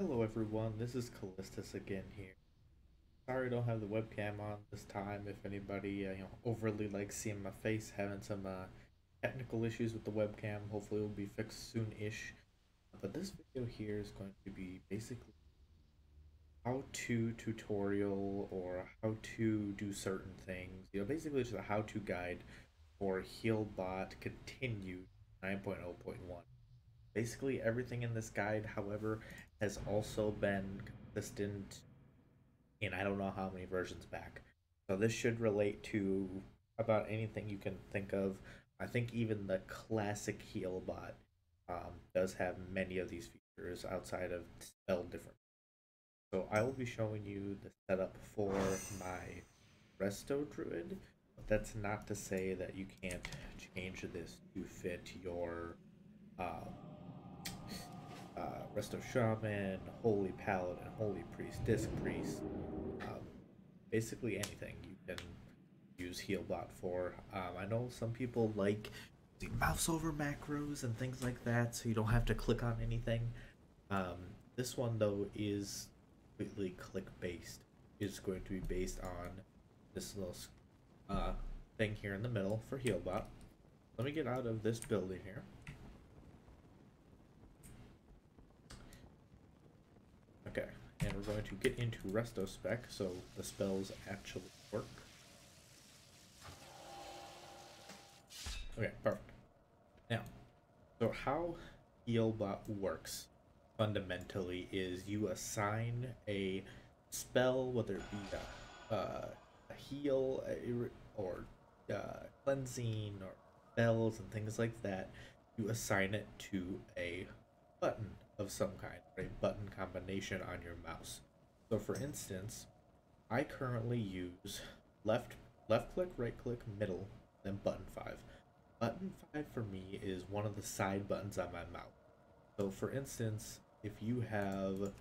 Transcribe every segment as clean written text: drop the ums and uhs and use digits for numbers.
Hello everyone, this is Callistus again here. Sorry I don't have the webcam on this time. If anybody overly likes seeing my face, having some technical issues with the webcam, hopefully it will be fixed soon-ish. But this video here is going to be basically how-to tutorial or how to do certain things. Basically just a how-to guide for Healbot Continued 9.0.1. Basically everything in this guide, however, has also been consistent in I don't know how many versions back. So this should relate to about anything you can think of. I think even the classic Healbot does have many of these features outside of spell different. So I will be showing you the setup for my Resto Druid, but that's not to say that you can't change this to fit your um, Resto Shaman, Holy Paladin, Holy Priest, Disc Priest, um, basically anything you can use Healbot for. I know some people like the mouse over macros and things like that, so you don't have to click on anything. This one though is completely click based. It's going to be based on this little thing here in the middle for Healbot. Let me get out of this building here. Okay, and we're going to get into Resto Spec so the spells actually work. Okay, perfect. Now, so how Healbot works fundamentally is you assign a spell, whether it be a heal or cleansing or spells and things like that, you assign it to a button of some kind, or a button combination on your mouse. So for instance, I currently use left click, right click, middle, then button 5. Button 5 for me is one of the side buttons on my mouse. So for instance, if you have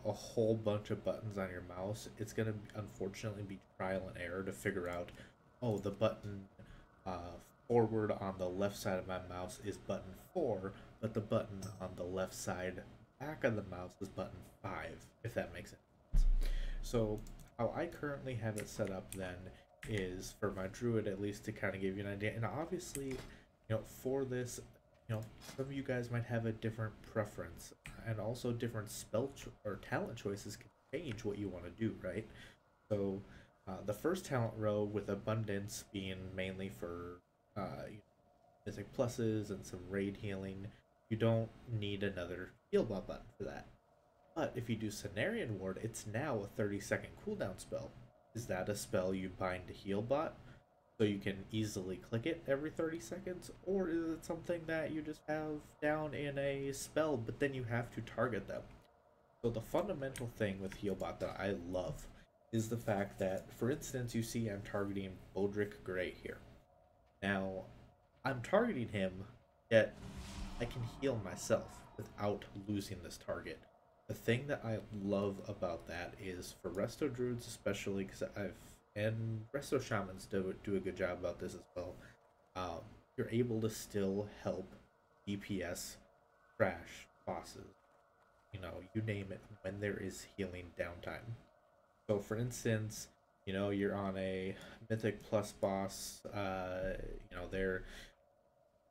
a whole bunch of buttons on your mouse, it's going to unfortunately be trial and error to figure out, oh, the button forward on the left side of my mouse is button 4, but the button on the left side back of the mouse is button 5, if that makes sense. So how I currently have it set up then is for my druid, at least to kind of give you an idea. And obviously, for this, some of you guys might have a different preference, and also different spell or talent choices can change what you want to do, right? So the first talent row with abundance being mainly for mythic pluses and some raid healing, you don't need another Healbot button for that. But if you do Cenarian Ward, it's now a 30-second cooldown spell. Is that a spell you bind to Healbot so you can easily click it every 30 seconds? Or is it something that you just have down in a spell, but then you have to target them? So the fundamental thing with Healbot that I love is the fact that, for instance, you see I'm targeting Bodric Grey here. Now, I'm targeting him, yet I can heal myself without losing this target. The thing that I love about that is for Resto Druids especially, because and Resto Shamans do a good job about this as well, you're able to still help DPS crash bosses. You name it, when there is healing downtime. So for instance, you're on a Mythic Plus boss,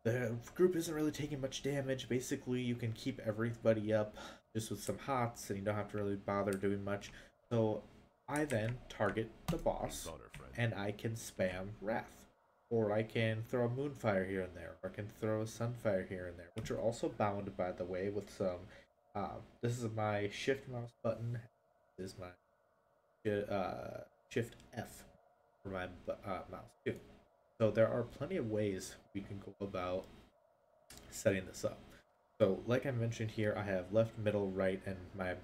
the group isn't really taking much damage. Basically, you can keep everybody up just with some hots, and you don't have to really bother doing much. So I then target the boss, and I can spam Wrath. Or I can throw a Moonfire here and there, or I can throw a Sunfire here and there, which are also bound, by the way, with some... this is my Shift mouse button. This is my Shift F for my mouse too. So there are plenty of ways we can go about setting this up. So like I mentioned here, I have left, middle, right, and my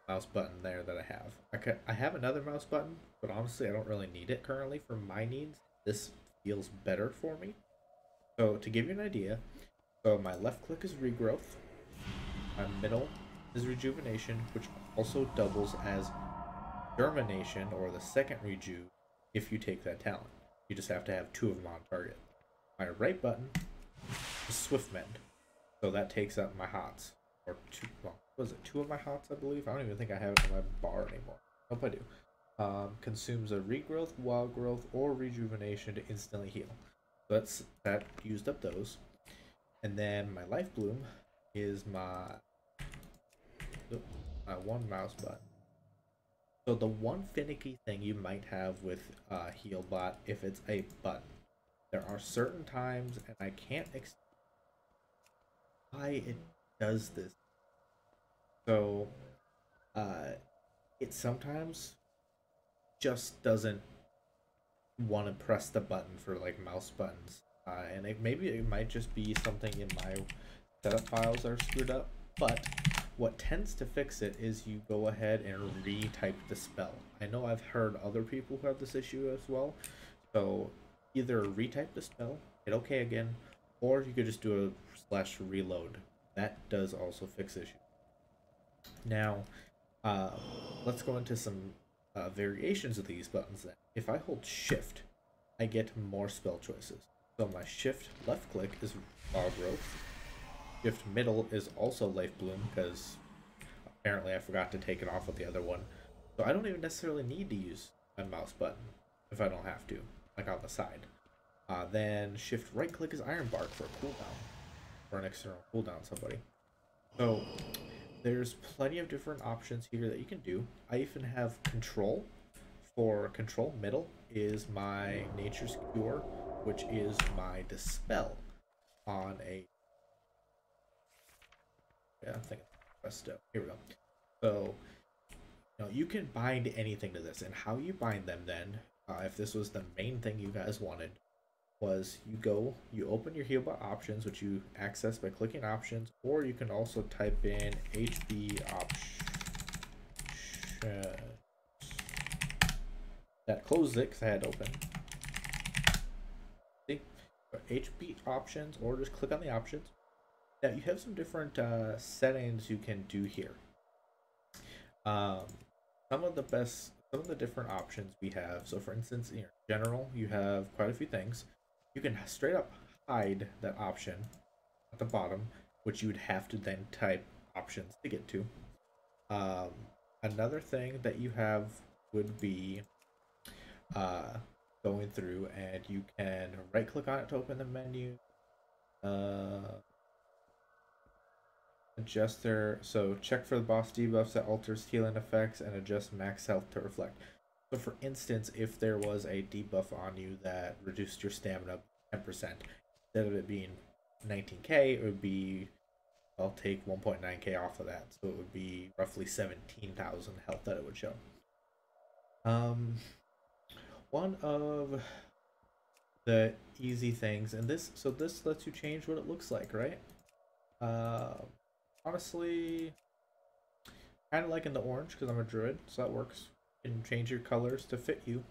mouse button there that I have. I have another mouse button, but honestly I don't really need it currently for my needs. This feels better for me. So to give you an idea, so my left click is regrowth, my middle is rejuvenation, which also doubles as germination, or the second reju, if you take that talent. You just have to have 2 of them on target. My right button is Swift Mend, so that takes up my hots. or two, well, was it two of my hots, I believe? I don't even think I have it in my bar anymore. Nope, I do. Consumes a regrowth, wild growth, or rejuvenation to instantly heal. So that used up those. And then my life bloom is my one mouse button. So the one finicky thing you might have with Healbot, if it's a button, there are certain times, and I can't explain why it does this. So it sometimes just doesn't want to press the button for like mouse buttons, and maybe it might just be something in my setup files are screwed up. But what tends to fix it is you go ahead and retype the spell. I know I've heard other people who have this issue as well. So either retype the spell, hit OK again, or you could just do a /reload. That does also fix issues. Now, let's go into some variations of these buttons then. If I hold shift, I get more spell choices. So my shift left click is Wild Growth. Shift middle is also Life Bloom, because apparently I forgot to take it off with the other one. So I don't even necessarily need to use my mouse button if I don't have to, like on the side. Then shift right click is Iron Bark for a cooldown, for an external cooldown somebody. So there's plenty of different options here that you can do. I even have control. For control, middle is my Nature's Cure, which is my Dispel on a... yeah, I'm thinking Resto. Here we go. So, you can bind anything to this, and how you bind them then, if this was the main thing you guys wanted, was you open your Healbot options, which you access by clicking options, or you can also type in HB options. That closes it because I had open. See? HB options, or just click on the options. Now you have some different settings you can do here. Some of the different options we have. So for instance, in general, you have quite a few things. You can straight up hide that option at the bottom, which you would have to then type options to get to. Another thing that you have would be going through, and you can right click on it to open the menu. Adjuster, so check for the boss debuffs that alters healing effects and adjust max health to reflect. So for instance, if there was a debuff on you that reduced your stamina 10%, instead of it being 19k, it would be, I'll take 1.9k off of that, so it would be roughly 17,000 health that it would show. One of the easy things, and this lets you change what it looks like, right? Honestly, kind of liking the orange because I'm a druid, so that works. You can change your colors to fit you.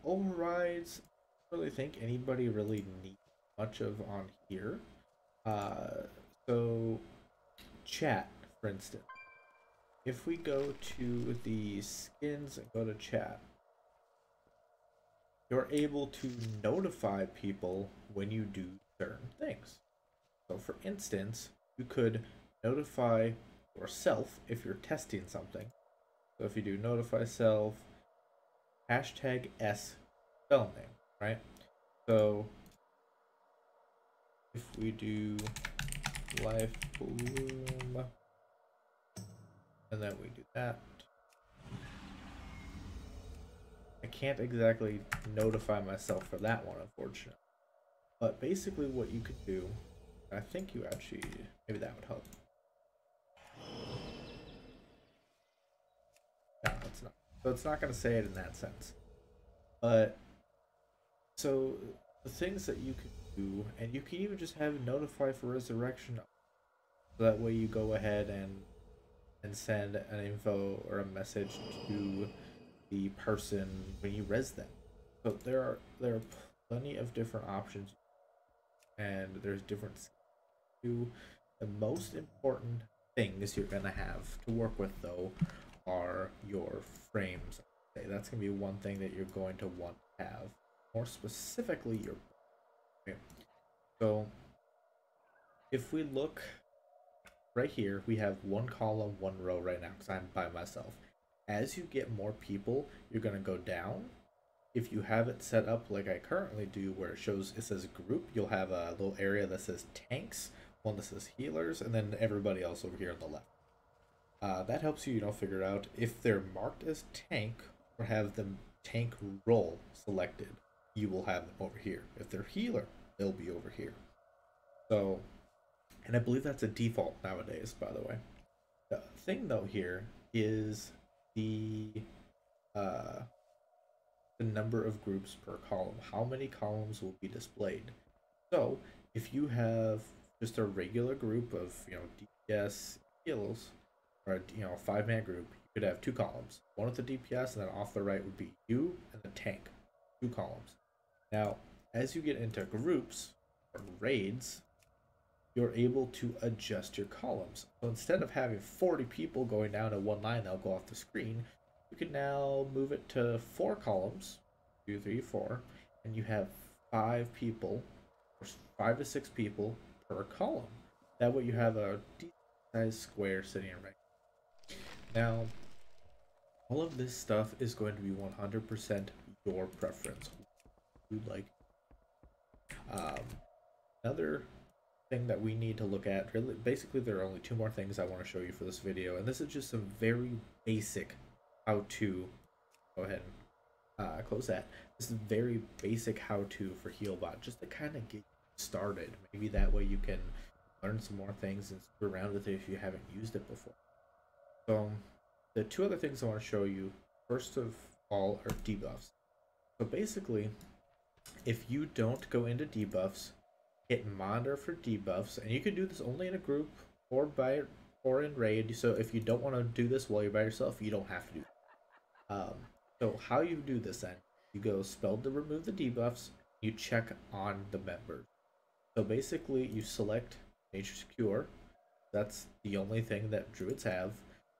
Overrides, I don't really think anybody really needs much of on here. So chat, for instance. If we go to the skins and go to chat, you're able to notify people when you do certain things. So for instance, you could notify yourself if you're testing something. So if you do notify self, hashtag S spell name, right? So if we do life bloom, and then we do that, I can't exactly notify myself for that one, unfortunately. But basically what you could do, I think you actually, maybe that would help. No, it's not. So it's not going to say it in that sense. But, so the things that you could do, and you can even just have notify for resurrection. So that way you go ahead and send an info or a message to the person when you res them. So there are plenty of different options, and there's different to. The most important things you're gonna have to work with though are your frames. Okay, that's gonna be one thing that you're going to want to have. More specifically, your. Okay. So if we look right here, we have one column, one row right now because I'm by myself. As you get more people, you're going to go down. If you have it set up like I currently do, where it says group, you'll have a little area that says tanks, one that says healers, and then everybody else over here on the left. That helps you, figure out if they're marked as tank or have the tank role selected. You will have them over here. If they're healer, they'll be over here. So, and I believe that's a default nowadays, by the way. The thing though here is the uh, the number of groups per column. How many columns will be displayed? So if you have just a regular group of DPS heals, or a 5-man group, you could have 2 columns. One with the DPS, and then off the right would be you and the tank. 2 columns. Now, as you get into groups or raids, you're able to adjust your columns. So instead of having 40 people going down to one line that'll go off the screen, you can now move it to 4 columns, 2, 3, 4, and you have 5 people, or 5 to 6 people per column. That way you have a decent sized square sitting right. Now, all of this stuff is going to be 100% your preference. You'd like. Another thing that we need to look at, really, basically there are only 2 more things I want to show you for this video, and this is just some very basic how to. Go ahead and close that. This is very basic how to for Healbot, just to kind of get started. Maybe that way you can learn some more things and screw around with it if you haven't used it before. So the 2 other things I want to show you, first of all, are debuffs. So basically, if you don't go into debuffs, hit monitor for debuffs, and you can do this only in a group or in raid. So if you don't want to do this while you're by yourself, you don't have to do that. So how you do this then, you go spell to remove the debuffs, you check on the members. So basically you select Nature's Cure, that's the only thing that druids have,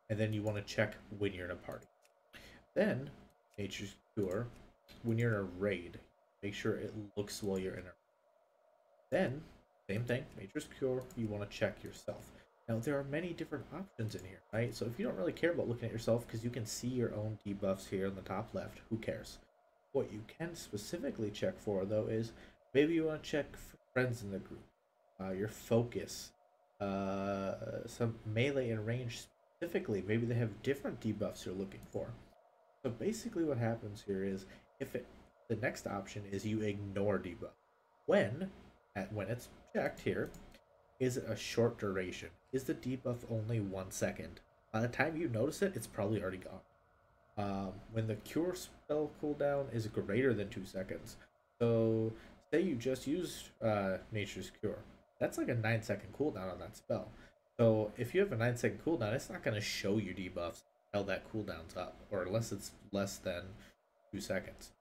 and then you want to check when you're in a party. Then Nature's Cure, when you're in a raid, make sure it looks while you're in a. Then, same thing, Nature's Cure, you want to check yourself. Now, there are many different options in here, right? So if you don't really care about looking at yourself because you can see your own debuffs here in the top left, who cares? What you can specifically check for, though, is maybe you want to check for friends in the group, your focus, some melee and range specifically. Maybe they have different debuffs you're looking for. So basically what happens here is the next option is you ignore debuff. When it's checked here, is it a short duration? Is the debuff only 1 second? By the time you notice it, it's probably already gone. When the cure spell cooldown is greater than 2 seconds, so say you just used Nature's Cure, that's like a 9-second cooldown on that spell. So if you have a 9-second cooldown, it's not going to show you debuffs until that cooldown's up, or unless it's less than 2 seconds.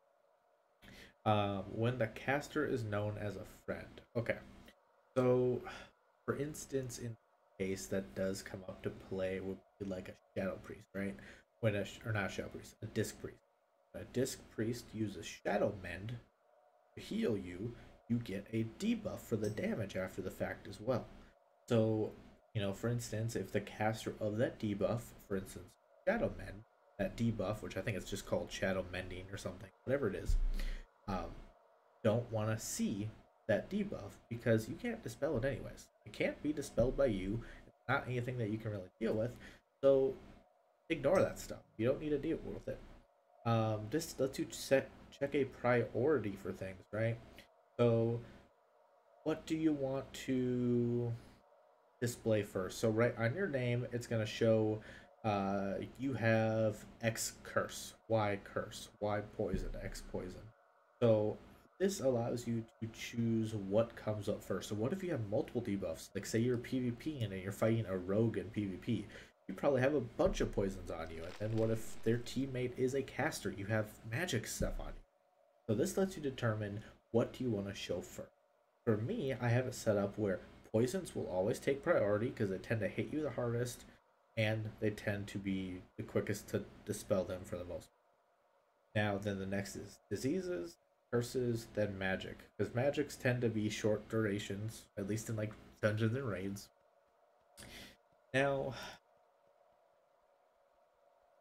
When the caster is known as a friend. Okay, so for instance, in case that does come up to play, would be like a Shadow Priest, right? Or not Shadow Priest, a Disc Priest. When a Disc Priest uses Shadow Mend to heal you, you get a debuff for the damage after the fact as well. So, for instance, if the caster of that debuff, for instance, Shadow Mend, that debuff, which I think it's just called Shadow Mending or something, whatever it is, don't want to see that debuff because you can't dispel it anyways. It can't be dispelled by you. It's not anything that you can really deal with. So ignore that stuff. You don't need to deal with it. This lets you check a priority for things, right? So what do you want to display first? So right on your name, it's going to show you have X curse, Y poison, X poison. So this allows you to choose what comes up first. So what if you have multiple debuffs? Like say you're PvP and you're fighting a rogue in PvP. You probably have a bunch of poisons on you. And then what if their teammate is a caster? You have magic stuff on you. So this lets you determine what do you want to show first. For me, I have it set up where poisons will always take priority because they tend to hit you the hardest and they tend to be the quickest to dispel them for the most part. Now, then the next is diseases, curses, then magic. Because magics tend to be short durations, at least in like dungeons and raids. Now,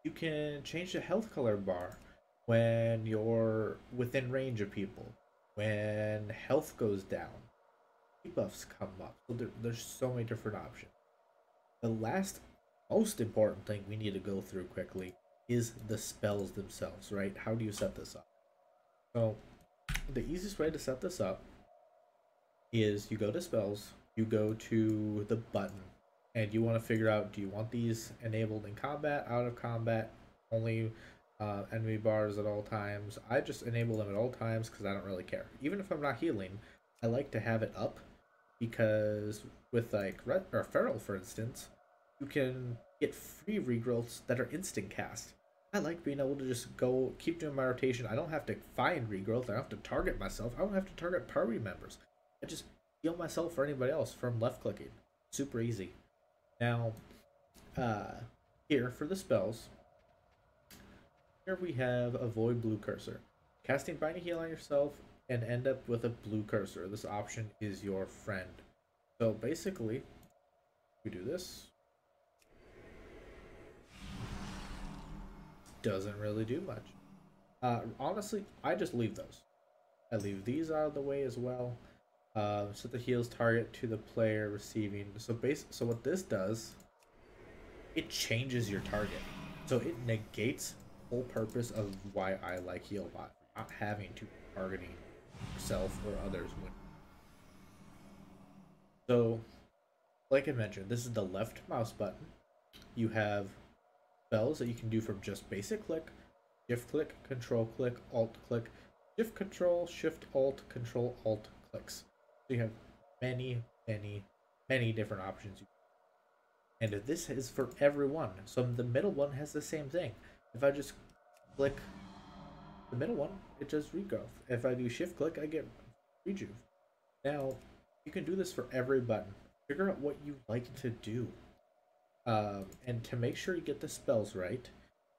you can change the health color bar when you're within range of people. When health goes down, debuffs come up. So there's so many different options. The last most important thing we need to go through quickly is the spells themselves, right? How do you set this up? So the easiest way to set this up is you go to spells, you go to the button, and you want to figure out, do you want these enabled in combat, out of combat, only enemy bars at all times? I just enable them at all times because I don't really care. Even if I'm not healing, I like to have it up because with like or Feral, for instance, you can get free regrowths that are instant cast. I like being able to just go keep doing my rotation. I don't have to find regrowth. I don't have to target myself. I don't have to target party members. I just heal myself or anybody else from left clicking. Super easy. Now, uh, here for the spells, here we have Avoid Blue Cursor. Casting Binding Heal on yourself and end up with a blue cursor. This option is your friend. So basically, we do this. Doesn't really do much. Honestly, I just leave those. I leave these out of the way as well. Set the heals target to the player receiving. So what this does, it changes your target. So it negates the whole purpose of why I like Healbot. Not having to targeting yourself or others. So, like I mentioned, this is the left mouse button. You have spells that you can do from just basic click, shift click, control click, alt click, shift control, shift alt, control alt clicks. So you have many different options. And this is for everyone. So the middle one has the same thing. If I just click the middle one, it does regrowth. If I do shift click, I get rejuve. Now, you can do this for every button. Figure out what you like to do. And to make sure you get the spells right,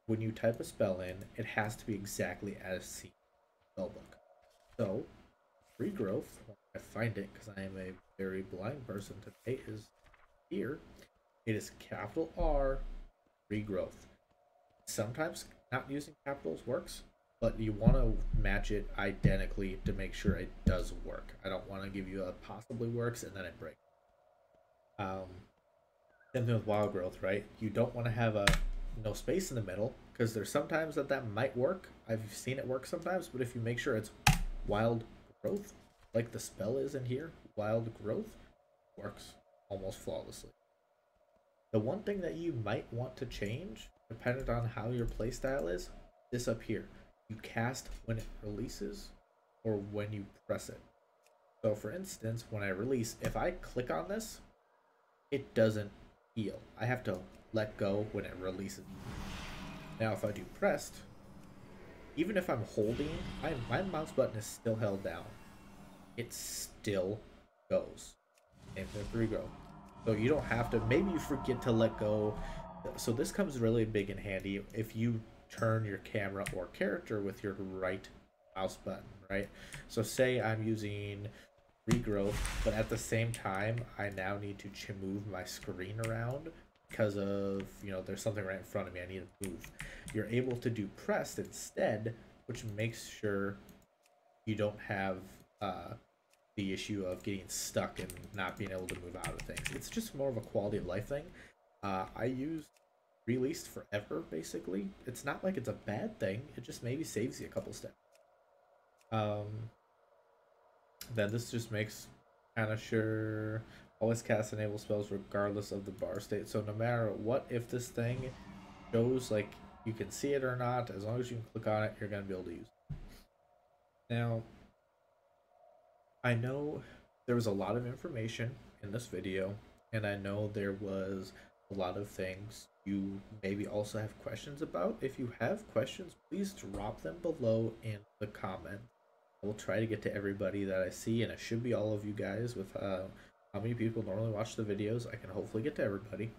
when you type a spell in, it has to be exactly as seen in the spellbook. So, regrowth, when I find it, because I am a very blind person today, is here. It is capital R, regrowth. Sometimes not using capitals works, but you want to match it identically to make sure it does work. I don't want to give you a possibly works and then it breaks. Same thing with wild growth, right? You don't want to have a no space in the middle because there's sometimes that might work. I've seen it work sometimes, but if you make sure it's wild growth, like the spell is in here, wild growth works almost flawlessly. The one thing that you might want to change, depending on how your playstyle is, this up here. You cast when it releases or when you press it. So for instance, when I release, if I click on this, it doesn't heal. I have to let go when it releases. Now if I do pressed, even if I'm holding, my mouse button is still held down. It still goes. And the regrow. So you don't have to, maybe you forget to let go. So this comes really big and handy if you turn your camera or character with your right mouse button, right? So say I'm using regrowth, but at the same time, I now need to move my screen around because of, there's something right in front of me I need to move. You're able to do pressed instead, which makes sure you don't have the issue of getting stuck and not being able to move out of things. It's just more of a quality of life thing. I use released forever, basically. It's not like it's a bad thing. It just maybe saves you a couple steps. Then this just makes kind of sure always cast enable spells regardless of the bar state. So no matter what, if this thing shows like you can see it or not, as long as you can click on it, you're going to be able to use it. Now, I know there was a lot of information in this video, and I know there was a lot of things you maybe also have questions about. If you have questions, please drop them below in the comments. I will try to get to everybody that I see, and it should be all of you guys with how many people normally watch the videos. I can hopefully get to everybody.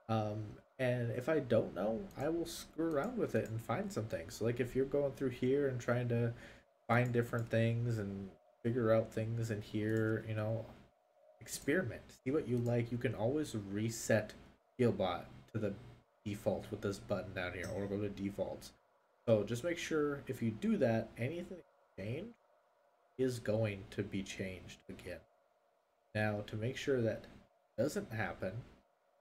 And if I don't know, I will screw around with it and find some things. So like if you're going through here and trying to find different things and figure out things in here, experiment, see what you like. You can always reset Healbot to the default with this button down here, or go to defaults. So just make sure if you do that, anything that you change is going to be changed again. Now, to make sure that doesn't happen,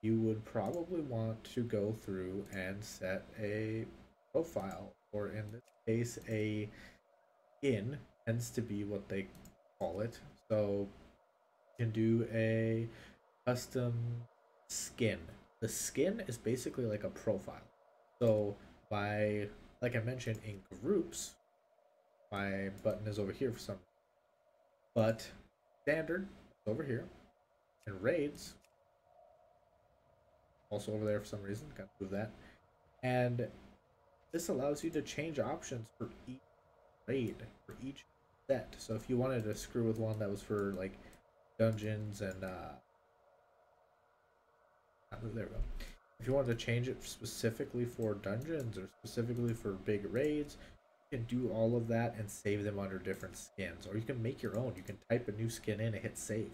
you would probably want to go through and set a profile, or in this case, a skin tends to be what they call it. So you can do a custom skin. The skin is basically like a profile. So by, like I mentioned, in groups, my button is over here for some reason. But standard is over here. And raids also over there for some reason. Gotta move that. And this allows you to change options for each raid, for each set. So if you wanted to screw with one that was for like dungeons and there we go. If you wanted to change it specifically for dungeons or specifically for big raids, you can do all of that and save them under different skins. Or you can make your own. You can type a new skin in and hit save.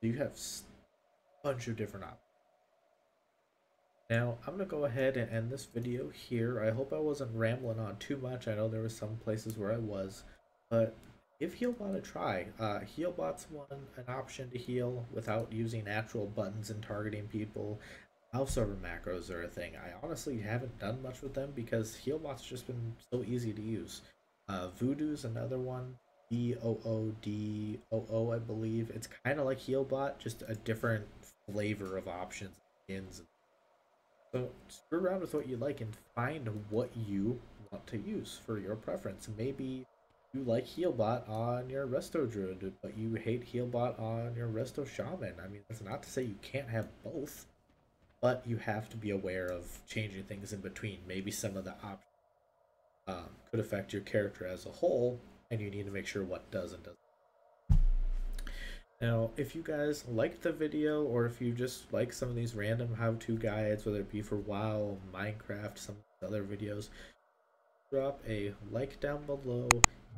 So you have a bunch of different options. Now, I'm going to go ahead and end this video here. I hope I wasn't rambling on too much. I know there were some places where I was, but give Healbot a try. Healbot's an option to heal without using actual buttons and targeting people. Mouse over macros are a thing. I honestly haven't done much with them because Healbot's just been so easy to use. Voodoo's another one. Voodoo, I believe. It's kind of like Healbot, just a different flavor of options, skins. So screw around with what you like and find what you want to use for your preference. Maybe you like Healbot on your Resto Druid, but you hate Healbot on your Resto Shaman. I mean, that's not to say you can't have both, but you have to be aware of changing things in between. Maybe some of the options could affect your character as a whole, and you need to make sure what does and doesn't. Now, if you guys liked the video, or if you just like some of these random how-to guides, whether it be for WoW, Minecraft, some other videos, drop a like down below,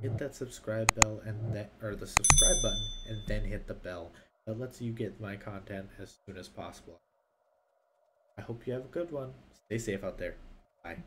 hit that subscribe bell, and that, or the subscribe button, and then hit the bell. That lets you get my content as soon as possible. I hope you have a good one. Stay safe out there. Bye.